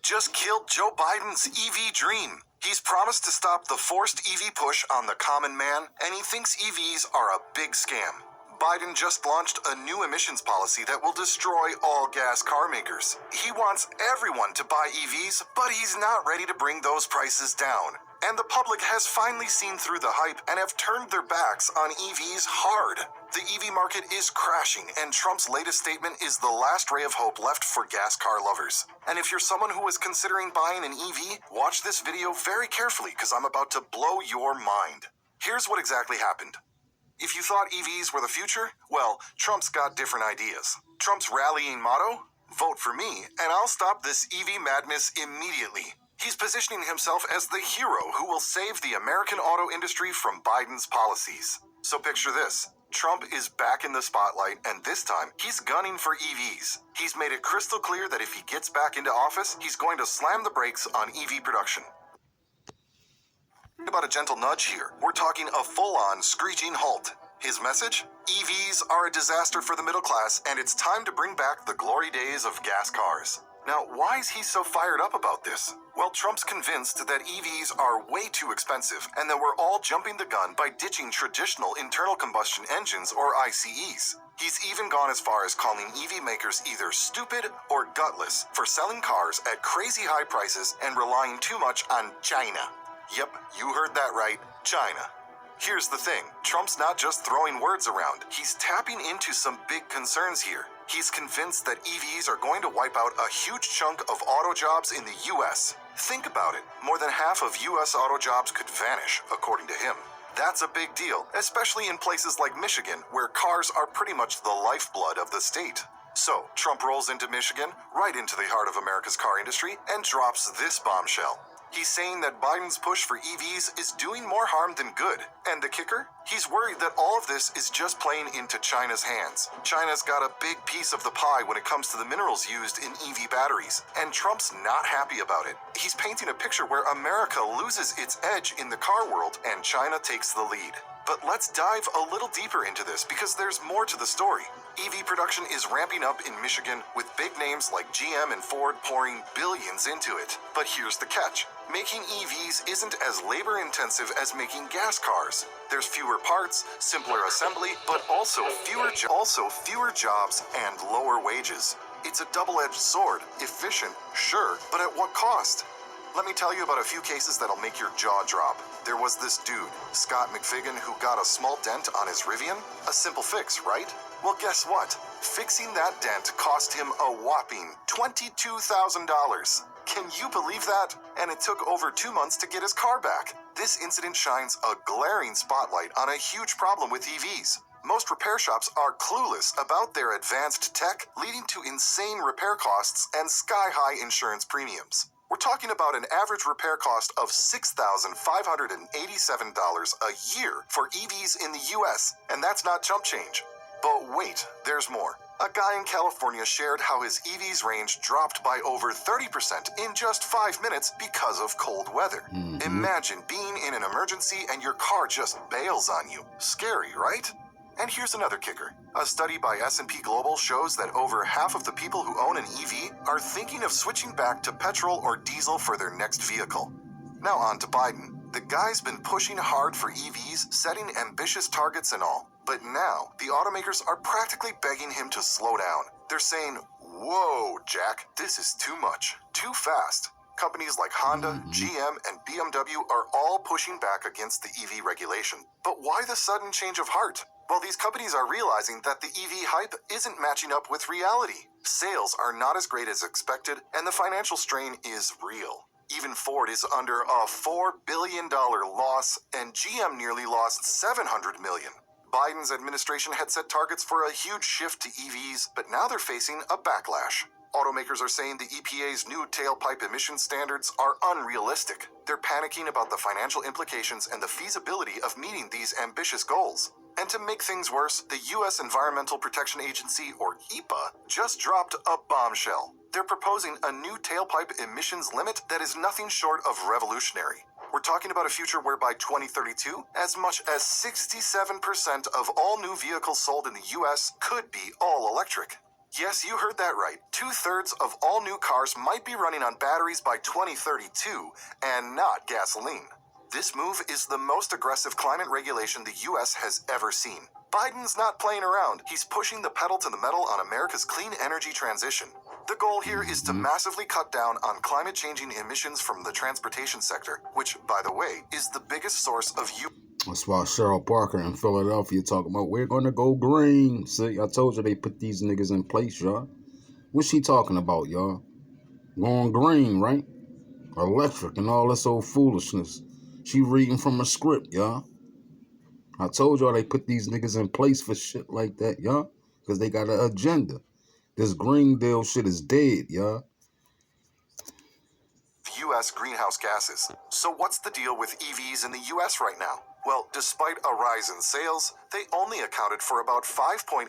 just killed Joe Biden's EV dream. He's promised to stop the forced EV push on the common man, and he thinks EVs are a big scam. Biden just launched a new emissions policy that will destroy all gas car makers. He wants everyone to buy EVs, but he's not ready to bring those prices down. And the public has finally seen through the hype and have turned their backs on EVs hard. The EV market is crashing, and Trump's latest statement is the last ray of hope left for gas car lovers. And if you're someone who is considering buying an EV, watch this video very carefully because I'm about to blow your mind. Here's what exactly happened. If you thought EVs were the future, well, Trump's got different ideas. Trump's rallying motto? Vote for me, and I'll stop this EV madness immediately. He's positioning himself as the hero who will save the American auto industry from Biden's policies. So picture this. Trump is back in the spotlight, and this time, he's gunning for EVs. He's made it crystal clear that if he gets back into office, he's going to slam the brakes on EV production. About a gentle nudge here. We're talking a full-on screeching halt. His message? EVs are a disaster for the middle class, and it's time to bring back the glory days of gas cars. Now, why is he so fired up about this? Well, Trump's convinced that EVs are way too expensive and that we're all jumping the gun by ditching traditional internal combustion engines or ICEs. He's even gone as far as calling EV makers either stupid or gutless for selling cars at crazy high prices and relying too much on China. Yep, you heard that right, China. Here's the thing, Trump's not just throwing words around, he's tapping into some big concerns here. He's convinced that EVs are going to wipe out a huge chunk of auto jobs in the US. Think about it, more than half of US auto jobs could vanish, according to him. That's a big deal, especially in places like Michigan, where cars are pretty much the lifeblood of the state. So, Trump rolls into Michigan, right into the heart of America's car industry, and drops this bombshell. He's saying that Biden's push for EVs is doing more harm than good. And the kicker? He's worried that all of this is just playing into China's hands. China's got a big piece of the pie when it comes to the minerals used in EV batteries, and Trump's not happy about it. He's painting a picture where America loses its edge in the car world and China takes the lead. But let's dive a little deeper into this because there's more to the story. EV production is ramping up in Michigan with big names like GM and Ford pouring billions into it. But here's the catch. Making EVs isn't as labor-intensive as making gas cars. There's fewer parts, simpler assembly, but also fewer jobs and lower wages. It's a double-edged sword. Efficient, sure, but at what cost? Let me tell you about a few cases that'll make your jaw drop. There was this dude, Scott McFiggin, who got a small dent on his Rivian. A simple fix, right? Well, guess what? Fixing that dent cost him a whopping $22,000. Can you believe that? And it took over 2 months to get his car back. This incident shines a glaring spotlight on a huge problem with EVs. Most repair shops are clueless about their advanced tech, leading to insane repair costs and sky-high insurance premiums. We're talking about an average repair cost of $6,587 a year for EVs in the US, and that's not chump change. But wait, there's more. A guy in California shared how his EV's range dropped by over 30% in just 5 minutes because of cold weather. Imagine being in an emergency and your car just bails on you. Scary, right? And here's another kicker. A study by S&P Global shows that over half of the people who own an EV are thinking of switching back to petrol or diesel for their next vehicle. Now on to Biden. The guy's been pushing hard for EVs, setting ambitious targets and all. But now, the automakers are practically begging him to slow down. They're saying, "Whoa, Jack, this is too much, too fast." Companies like Honda, GM, and BMW are all pushing back against the EV regulation. But why the sudden change of heart? Well, these companies are realizing that the EV hype isn't matching up with reality. Sales are not as great as expected, and the financial strain is real. Even Ford is under a $4 billion loss, and GM nearly lost $700 million. Biden's administration had set targets for a huge shift to EVs, but now they're facing a backlash. Automakers are saying the EPA's new tailpipe emission standards are unrealistic. They're panicking about the financial implications and the feasibility of meeting these ambitious goals. And to make things worse, the U.S. Environmental Protection Agency, or EPA, just dropped a bombshell. They're proposing a new tailpipe emissions limit that is nothing short of revolutionary. We're talking about a future where by 2032, as much as 67% of all new vehicles sold in the U.S. could be all electric. Yes, you heard that right. 2/3 of all new cars might be running on batteries by 2032 and not gasoline. This move is the most aggressive climate regulation the U.S. has ever seen. Biden's not playing around. He's pushing the pedal to the metal on America's clean energy transition. The goal here is to massively cut down on climate-changing emissions from the transportation sector, which, by the way, is the biggest source of That's why Cheryl Parker in Philadelphia talking about, we're going to go green. See, I told you they put these niggas in place, y'all. What's she talking about, y'all? Going green, right? Electric and all this old foolishness. She reading from a script, y'all. I told y'all they put these niggas in place for shit like that, y'all. Because they got an agenda. This Green Deal shit is dead, y'all. U.S. greenhouse gases. So what's the deal with EVs in the U.S. right now? Well, despite a rise in sales, they only accounted for about 5.8%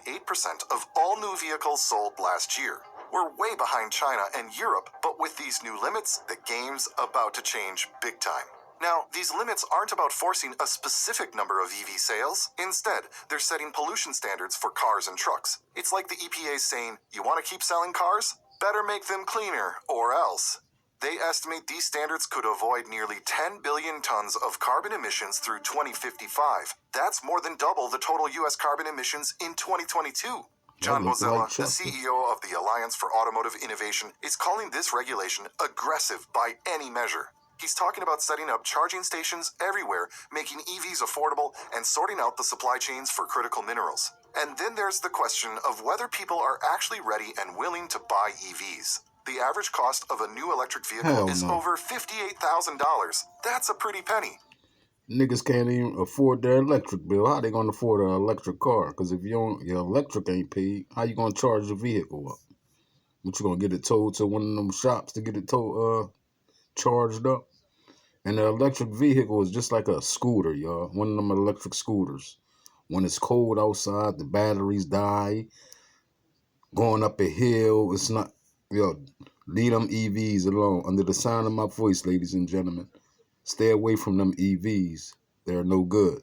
of all new vehicles sold last year. We're way behind China and Europe, but with these new limits, the game's about to change big time. Now, these limits aren't about forcing a specific number of EV sales. Instead, they're setting pollution standards for cars and trucks. It's like the EPA saying, you want to keep selling cars? Better make them cleaner, or else. They estimate these standards could avoid nearly 10 billion tons of carbon emissions through 2055. That's more than double the total U.S. carbon emissions in 2022. John Bozella, the CEO of the Alliance for Automotive Innovation, is calling this regulation aggressive by any measure. He's talking about setting up charging stations everywhere, making EVs affordable, and sorting out the supply chains for critical minerals. And then there's the question of whether people are actually ready and willing to buy EVs. The average cost of a new electric vehicle is over $58,000. That's a pretty penny. Niggas can't even afford their electric bill. How they gonna afford an electric car? Because if your electric ain't paid, how you gonna charge the vehicle up? What, you gonna get it towed to one of them shops to get it charged up? And the electric vehicle is just like a scooter, y'all. One of them electric scooters. When it's cold outside, the batteries die. Going up a hill, it's not, leave them EVs alone. Under the sound of my voice, ladies and gentlemen, stay away from them EVs. They're no good.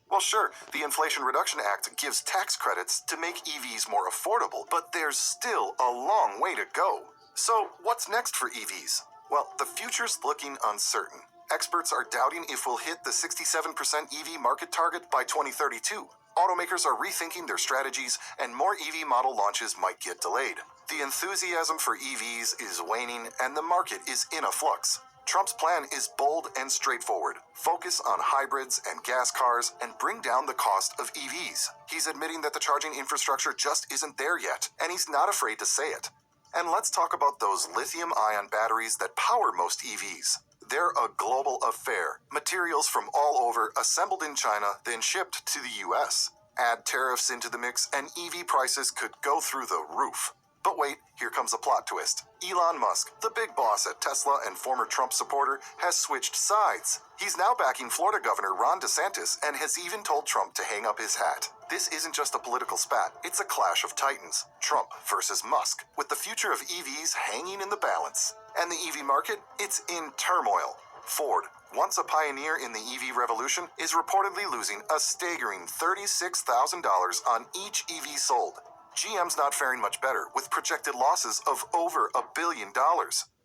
Well, sure, the Inflation Reduction Act gives tax credits to make EVs more affordable, but there's still a long way to go. So, what's next for EVs? Well, the future's looking uncertain. Experts are doubting if we'll hit the 67% EV market target by 2032. Automakers are rethinking their strategies, and more EV model launches might get delayed. The enthusiasm for EVs is waning, and the market is in a flux. Trump's plan is bold and straightforward. Focus on hybrids and gas cars and bring down the cost of EVs. He's admitting that the charging infrastructure just isn't there yet, and he's not afraid to say it. And let's talk about those lithium-ion batteries that power most EVs. They're a global affair. Materials from all over assembled in China, then shipped to the US. Add tariffs into the mix, and EV prices could go through the roof. But wait, here comes a plot twist. Elon Musk, the big boss at Tesla and former Trump supporter, has switched sides. He's now backing Florida Governor Ron DeSantis and has even told Trump to hang up his hat. This isn't just a political spat, it's a clash of titans. Trump versus Musk, with the future of EVs hanging in the balance. And the EV market? It's in turmoil. Ford, once a pioneer in the EV revolution, is reportedly losing a staggering $36,000 on each EV sold. GM's not faring much better, with projected losses of over $1 billion.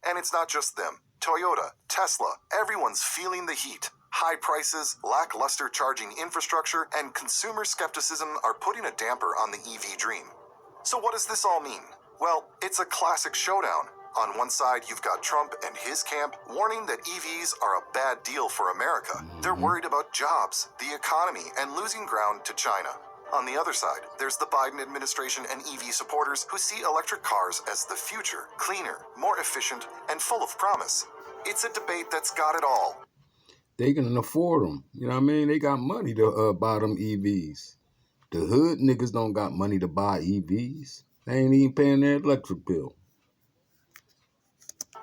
And it's not just them. Toyota, Tesla, everyone's feeling the heat. High prices, lackluster charging infrastructure, and consumer skepticism are putting a damper on the EV dream. So what does this all mean? Well, it's a classic showdown. On one side, you've got Trump and his camp warning that EVs are a bad deal for America. They're worried about jobs, the economy, and losing ground to China. On the other side, there's the Biden administration and EV supporters who see electric cars as the future, cleaner, more efficient, and full of promise. It's a debate that's got it all. They can afford them. You know what I mean? They got money to buy them EVs. The hood niggas don't got money to buy EVs. They ain't even paying their electric bill.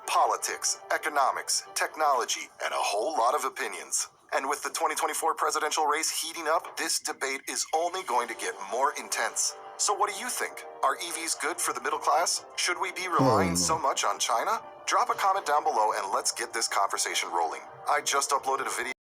Politics, economics, technology, and a whole lot of opinions. And with the 2024 presidential race heating up, this debate is only going to get more intense. So what do you think? Are EVs good for the middle class? Should we be relying so much on China? Drop a comment down below and let's get this conversation rolling. I just uploaded a video